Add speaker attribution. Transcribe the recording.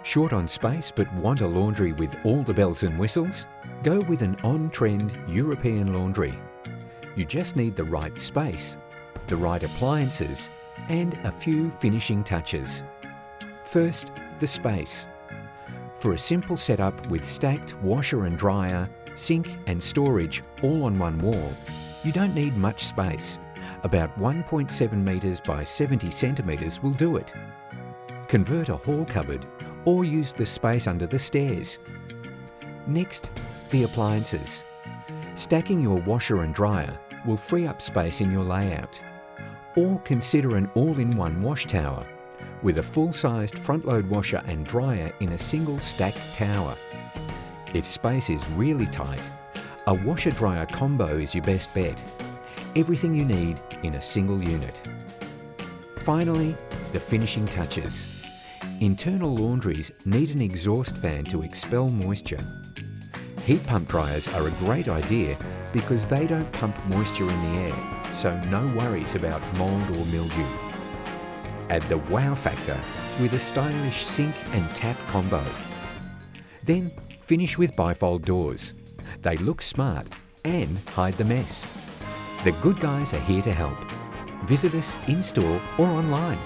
Speaker 1: Short on space but want a laundry with all the bells and whistles? Go with an on-trend European laundry. You just need the right space, the right appliances, and a few finishing touches. First, the space. For a simple setup with stacked washer and dryer, sink and storage all on one wall, you don't need much space. About 1.7 metres by 70 centimetres will do it. Convert a hall cupboard or use the space under the stairs. Next, the appliances. Stacking your washer and dryer will free up space in your layout. Or consider an all-in-one wash tower with a full-sized front-load washer and dryer in a single stacked tower. If space is really tight, a washer-dryer combo is your best bet. Everything you need in a single unit. Finally, the finishing touches. Internal laundries need an exhaust fan to expel moisture. Heat pump dryers are a great idea because they don't pump moisture in the air, so no worries about mould or mildew. Add the wow factor with a stylish sink and tap combo. Then finish with bifold doors. They look smart and hide the mess. The good guys are here to help. Visit us in-store or online.